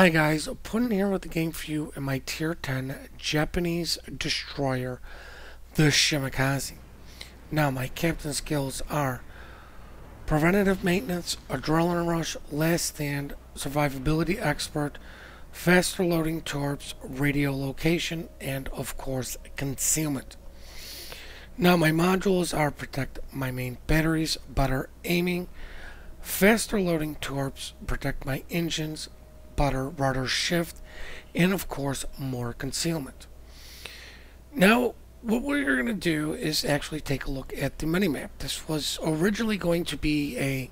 Hi guys, Puddin here with the game for you in my tier 10 Japanese destroyer, the Shimakaze. Now my captain skills are preventative maintenance, adrenaline rush, last stand, survivability expert, faster loading torps, radio location, and of course concealment. Now my modules are protect my main batteries, better aiming, faster loading torps, protect my engines, better rudder shift, and of course more concealment. Now what we're going to do is actually take a look at the minimap. This was originally going to be a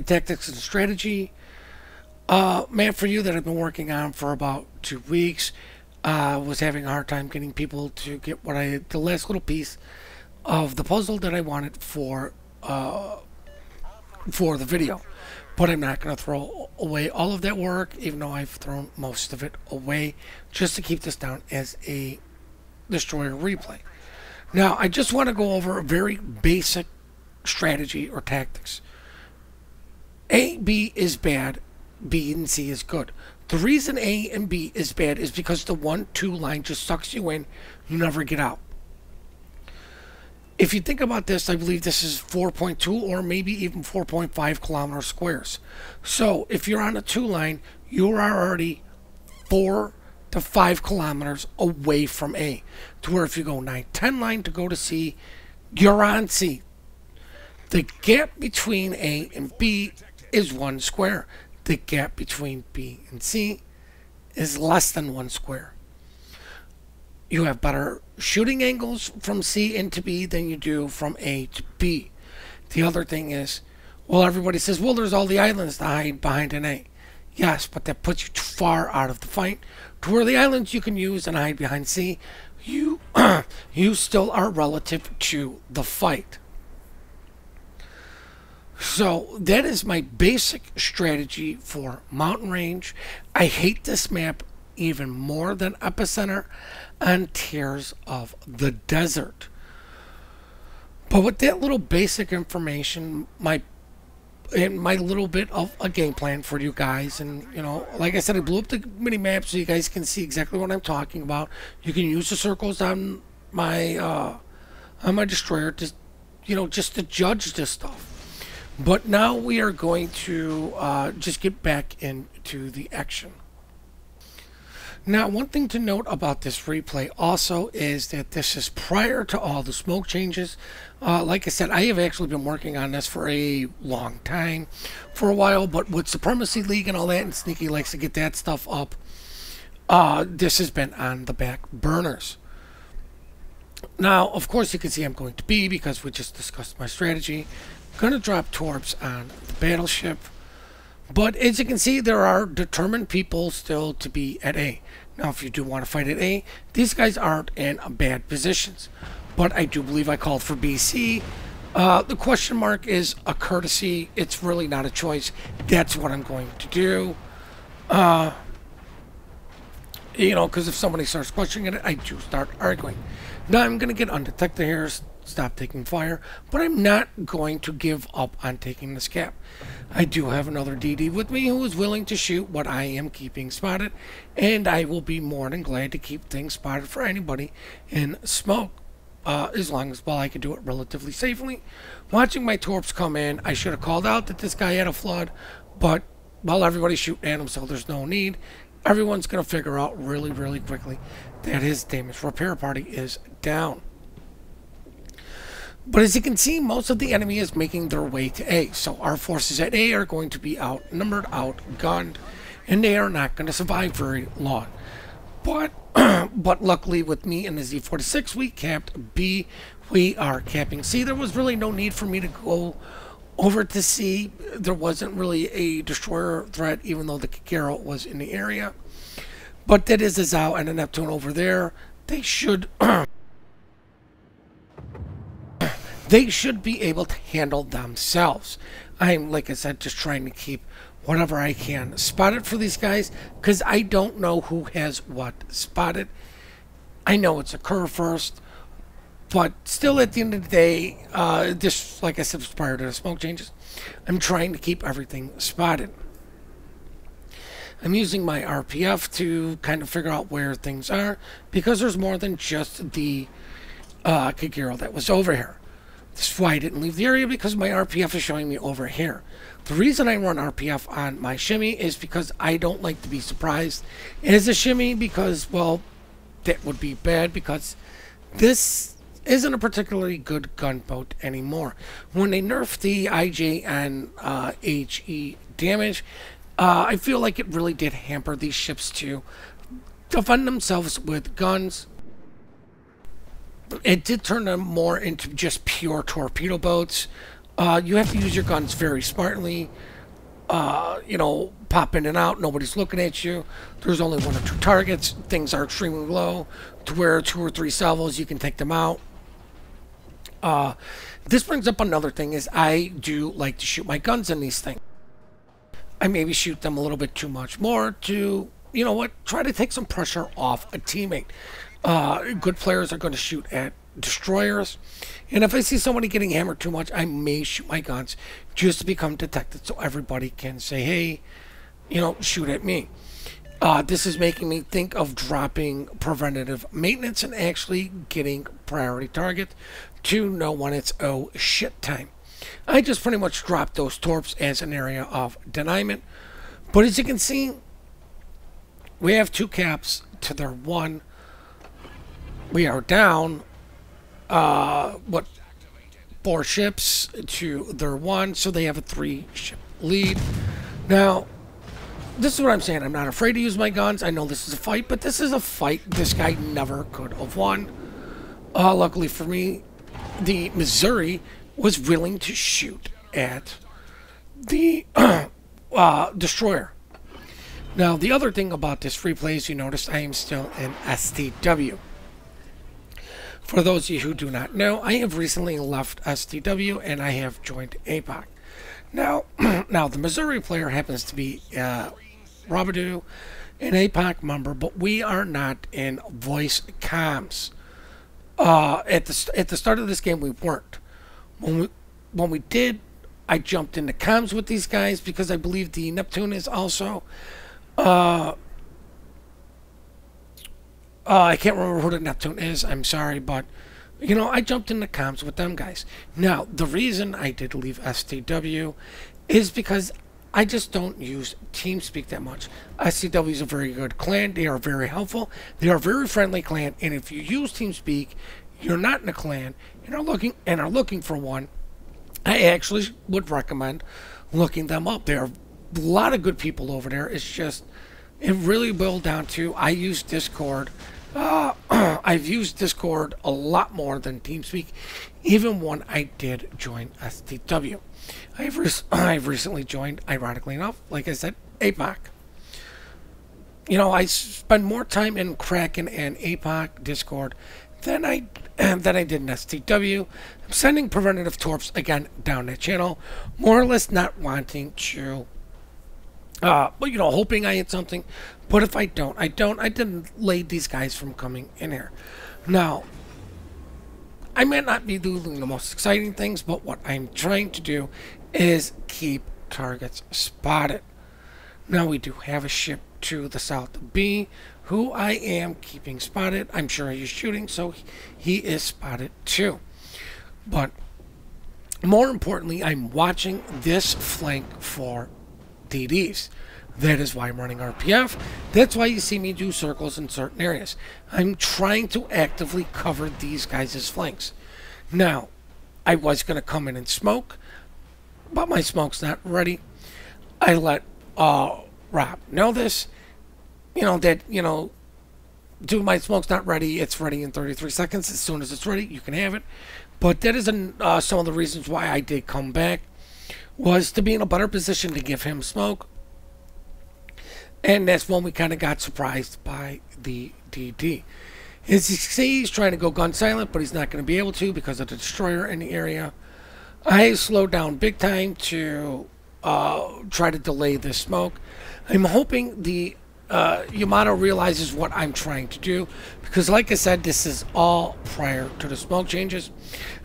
tactics and strategy map for you that I've been working on for about 2 weeks. Was having a hard time getting people to get the last little piece of the puzzle that I wanted for the video. But I'm not going to throw away all of that work, even though I've thrown most of it away, just to keep this down as a destroyer replay. Now, I just want to go over a very basic strategy or tactics. A, B is bad, B and C is good. The reason A and B is bad is because the 1-2 line just sucks you in, you never get out. If you think about this, I believe this is 4.2 or maybe even 4.5 kilometer squares. So if you're on a 2 line, you are already 4 to 5 kilometers away from A. To where if you go 9-10 line to go to C, you're on C. The gap between A and B is 1 square. The gap between B and C is less than 1 square. You have better shooting angles from C into B than you do from A to B. The other thing is, well, everybody says, well, there's all the islands to hide behind an A. Yes, but that puts you too far out of the fight. To where the islands you can use and hide behind C, you still are relative to the fight. So that is my basic strategy for mountain range. I hate this map even more than Epicenter on Tears of the Desert. But with that little basic information, my little bit of a game plan for you guys, and you know, like I said, I blew up the mini map so you guys can see exactly what I'm talking about. You can use the circles on my destroyer to, you know, just to judge this stuff. But now we are going to just get back into the action. Now, one thing to note about this replay also is that this is prior to all the smoke changes. Like I said, I have actually been working on this for a long time, for a while, but with Supremacy League and all that, and Sneaky likes to get that stuff up, this has been on the back burners. Now, of course, you can see I'm going to B because we just discussed my strategy. Going to drop torps on the battleship. But as you can see, there are determined people still to be at A. Now, if you do want to fight at A, these guys aren't in bad positions. But I do believe I called for BC. The question mark is a courtesy. It's really not a choice. That's what I'm going to do. You know, because if somebody starts questioning it, I do start arguing. Now, I'm going to get undetected here, stop taking fire, but I'm not going to give up on taking this cap. I do have another DD with me who is willing to shoot what I am keeping spotted, and I will be more than glad to keep things spotted for anybody in smoke, as long as, well, I can do it relatively safely. Watching my torps come in, I should have called out that this guy had a flood, but, well, everybody's shooting at him, so there's no need. Everyone's going to figure out really, really quickly that his damage repair party is down. But as you can see, most of the enemy is making their way to A. So our forces at A are going to be outnumbered, outgunned, and they are not going to survive very long. But but luckily with me and the Z46, we capped B. We are capping C. There was really no need for me to go over to C. There wasn't really a destroyer threat, even though the Kikero was in the area. But that is a Zao and a Neptune over there. They should... they should be able to handle themselves. I'm, like I said, just trying to keep whatever I can spotted for these guys, because I don't know who has what spotted. I know it's a curve first, but still at the end of the day, this, like I said, was prior to the smoke changes. I'm trying to keep everything spotted. I'm using my RPF to kind of figure out where things are, because there's more than just the Kagero that was over here. This is why I didn't leave the area, because my RPF is showing me over here. The reason I run RPF on my shimmy is because I don't like to be surprised as a shimmy, because, well, that would be bad, because this isn't a particularly good gunboat anymore. When they nerfed the IJ and HE damage, I feel like it really did hamper these ships to defend themselves with guns. It did turn them more into just pure torpedo boats. You have to use your guns very smartly. You know, pop in and out. Nobody's looking at you. There's only 1 or 2 targets. Things are extremely low to where 2 or 3 salvos you can take them out. This brings up another thing, is I do like to shoot my guns in these things. I maybe shoot them a little bit too much more to, you know what, try to take some pressure off a teammate. Good players are going to shoot at destroyers, and if I see somebody getting hammered too much, I may shoot my guns just to become detected, so everybody can say, hey, you know, shoot at me. This is making me think of dropping preventative maintenance and actually getting priority target to know when it's oh shit time. I just pretty much dropped those torps as an area of deniement, but as you can see, we have 2 caps to their 1. We are down 4 ships to their 1, so they have a 3-ship lead. Now, this is what I'm saying. I'm not afraid to use my guns. I know this is a fight, but this is a fight this guy never could have won. Luckily for me, the Missouri was willing to shoot at the destroyer. Now, the other thing about this replay is you notice I am still in STW. For those of you who do not know, I have recently left STW and I have joined APOC. Now, the Missouri player happens to be Rabadoo, an APOC member, but we are not in voice comms. At the start of this game, we weren't. When we did, I jumped into comms with these guys because I believe the Neptune is also. I can't remember who the Neptune is. I'm sorry, but you know, I jumped into comms with them guys. Now, the reason I did leave STW is because I just don't use TeamSpeak that much. STW is a very good clan. They are very helpful. They are a very friendly clan, and if you use TeamSpeak, you're not in a clan and are looking for one, I actually would recommend looking them up. There are a lot of good people over there. It's just, it really boiled down to, I use Discord. I've used Discord a lot more than TeamSpeak, even when I did join STW. I've recently joined, ironically enough, like I said, APOC. You know, I spend more time in Kraken and APOC Discord than I did in STW. I'm sending preventative torps again down that channel, more or less not wanting to, but you know, hoping I hit something. But if I don't, I didn't lay these guys from coming in here. Now, I may not be doing the most exciting things, but what I'm trying to do is keep targets spotted. Now, we do have a ship to the south B, who I am keeping spotted. I'm sure he's shooting, so he is spotted too. But more importantly, I'm watching this flank for DDs. That is why I'm running RPF. That's why you see me do circles in certain areas. I'm trying to actively cover these guys' flanks. Now, I was going to come in and smoke, but my smoke's not ready. I let Rob know this. You know, that, you know, dude, my smoke's not ready. It's ready in 33 seconds. As soon as it's ready, you can have it. But that is some of the reasons why I did come back, was to be in a better position to give him smoke. And that's when we kind of got surprised by the DD. As you see, he's trying to go gun silent, but he's not going to be able to because of the destroyer in the area. I slowed down big time to try to delay this smoke. I'm hoping the Yamato realizes what I'm trying to do, because like I said, this is all prior to the smoke changes.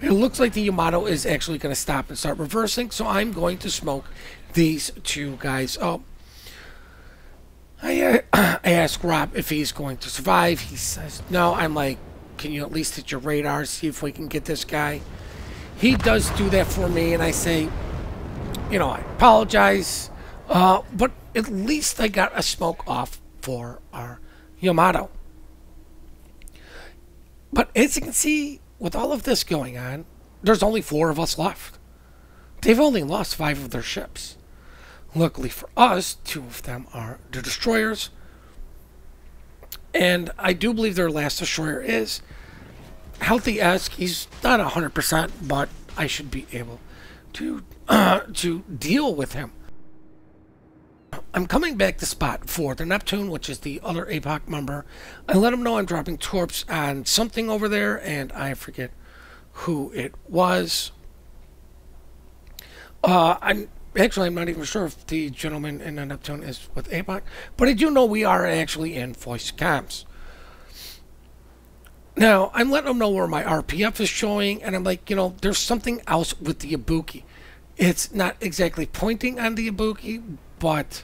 It looks like the Yamato is actually going to stop and start reversing, so I'm going to smoke these 2 guys up. I ask Rob if he's going to survive. He says no. I'm like, can you at least hit your radar, see if we can get this guy? He does do that for me, and I say, I apologize, but at least I got a smoke off for our Yamato. But as you can see, with all of this going on, there's only 4 of us left. They've only lost 5 of their ships. Luckily for us, 2 of them are the destroyers. And I do believe their last destroyer is Healthy-esque. He's not 100%, but I should be able to deal with him. I'm coming back to spot for the Neptune, which is the other APOC member. I let him know I'm dropping torps on something over there, and I forget who it was. I'm not even sure if the gentleman in the Neptune is with APOC, but I do know we are actually in voice comms. Now, I'm letting them know where my RPF is showing, and I'm like, there's something else with the Ibuki. It's not exactly pointing on the Ibuki, but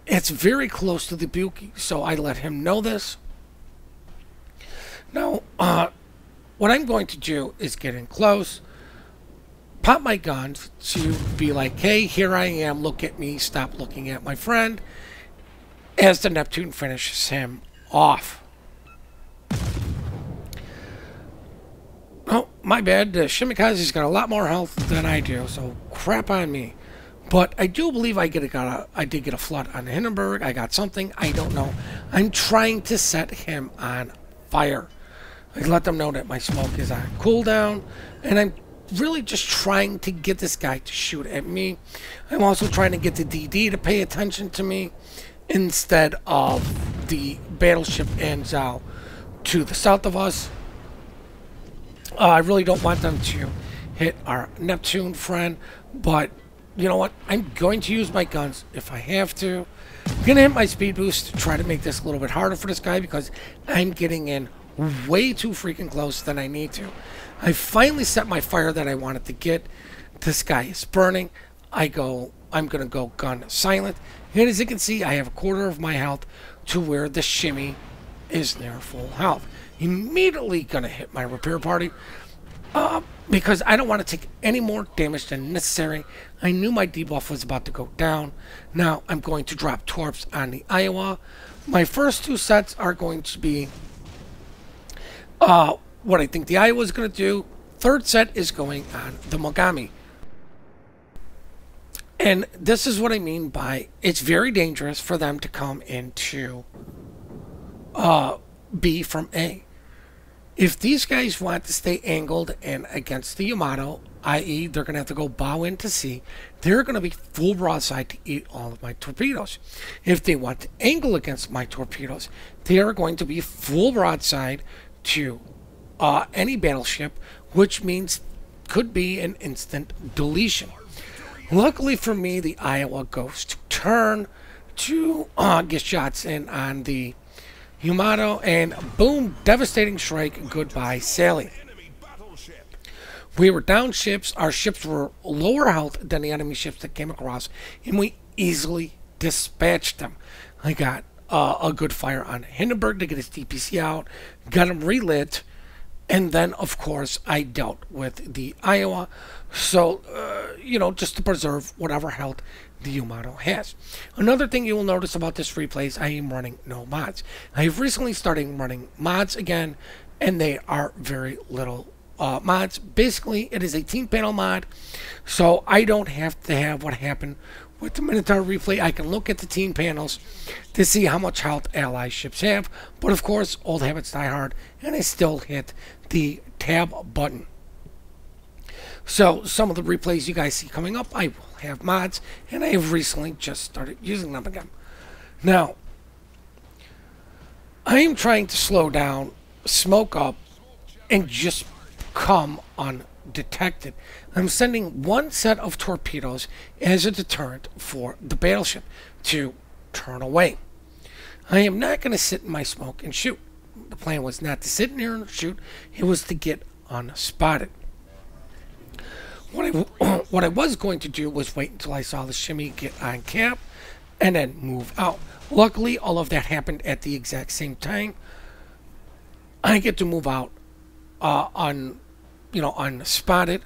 it's very close to the Ibuki, so I let him know this. Now, what I'm going to do is get in close, pop my guns to be like, hey, here I am, look at me, stop looking at my friend, as the Neptune finishes him off. Oh, my bad. Shimakaze's got a lot more health than I do, so crap on me. But I do believe I did get a flood on Hindenburg. I got something. I don't know. I'm trying to set him on fire. I let them know that my smoke is on cooldown, and I'm really just trying to get this guy to shoot at me. I'm also trying to get the DD to pay attention to me instead of the battleship and Zhao to the south of us. I really don't want them to hit our Neptune friend, but you know what? I'm going to use my guns if I have to. I'm going to hit my speed boost to try to make this a little bit harder for this guy because I'm getting in way too freaking close than I need to. I finally set my fire that I wanted to get. This guy is burning. I'm going to go gun silent. And as you can see, I have a quarter of my health to where the shimmy is near full health. Immediately going to hit my repair party because I don't want to take any more damage than necessary. I knew my debuff was about to go down. Now I'm going to drop torps on the Iowa. My first 2 sets are going to be what I think the Iowa is going to do. Third set is going on the Mogami. And this is what I mean by it's very dangerous for them to come into B from A. If these guys want to stay angled and against the Yamato, i.e. they're going to have to go bow into C, they're going to be full broadside to eat all of my torpedoes. If they want to angle against my torpedoes, they are going to be full broadside to any battleship, which means could be an instant deletion. Luckily for me, the Iowa goes to turn to get shots in on the Yamato, and boom, devastating strike, goodbye sailing. We were down ships, our ships were lower health than the enemy ships that came across, and we easily dispatched them. I got a good fire on Hindenburg to get his DPC out, got him relit, and then of course I dealt with the Iowa, so just to preserve whatever health the Yamato has. Another thing you will notice about this replay is I am running no mods. I have recently started running mods again, and they are very little mods. Basically, it is a team panel mod, so I don't have to have what happened with the Minotaur replay. I can look at the team panels to see how much health ally ships have, but of course, old habits die hard, and I still hit the tab button. So some of the replays you guys see coming up, I will have mods, and I have recently just started using them again. Now, I am trying to slow down, smoke up, and just come undetected. I'm sending 1 set of torpedoes as a deterrent for the battleship to turn away. I am not going to sit in my smoke and shoot. The plan was not to sit in here and shoot, it was to get unspotted. What I was going to do was wait until I saw the shimmy get on cap and then move out. Luckily, all of that happened at the exact same time. I get to move out unspotted.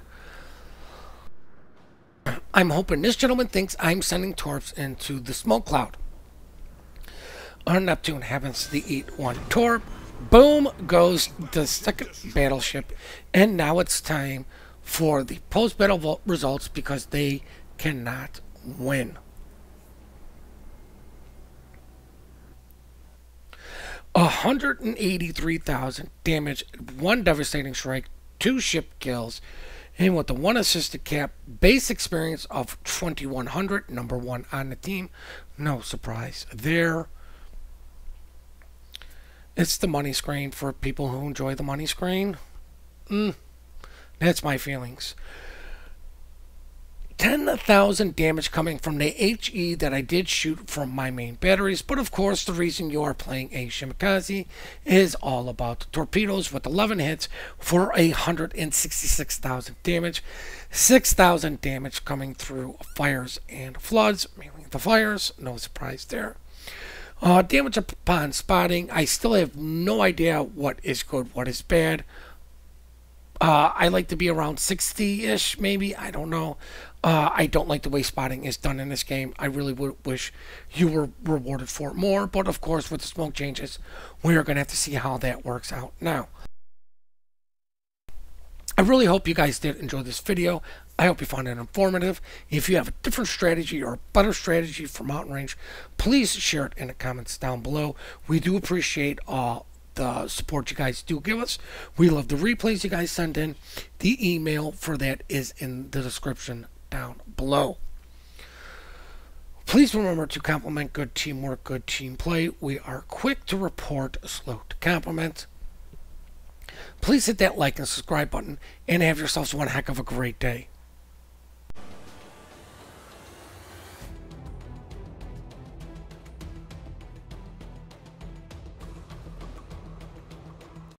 I'm hoping this gentleman thinks I'm sending torps into the smoke cloud. Our Neptune happens to eat one torp. Boom goes the second battleship, and now it's time for the post-battle results because they cannot win. 183,000 damage, 1 devastating strike, 2 ship kills, and with the 1 assisted cap, base experience of 2100, number 1 on the team. No surprise there. It's the money screen for people who enjoy the money screen. That's my feelings. 10,000 damage coming from the HE that I did shoot from my main batteries, but of course the reason you are playing a Shimakaze is all about the torpedoes with 11 hits for 166,000 damage. 6,000 damage coming through fires and floods, mainly the fires, no surprise there. Damage upon spotting, I still have no idea what is good, what is bad. I like to be around 60-ish, maybe. I don't know. I don't like the way spotting is done in this game. I really would wish you were rewarded for it more. But, of course, with the smoke changes, we are going to have to see how that works out now. I really hope you guys did enjoy this video. I hope you found it informative. If you have a different strategy or a better strategy for mountain range, please share it in the comments down below. We do appreciate the support you guys do give us. We love the replays you guys send in. The email for that is in the description down below. Please remember to compliment good teamwork, good team play. We are quick to report, slow to compliment. Please hit that like and subscribe button and have yourselves one heck of a great day.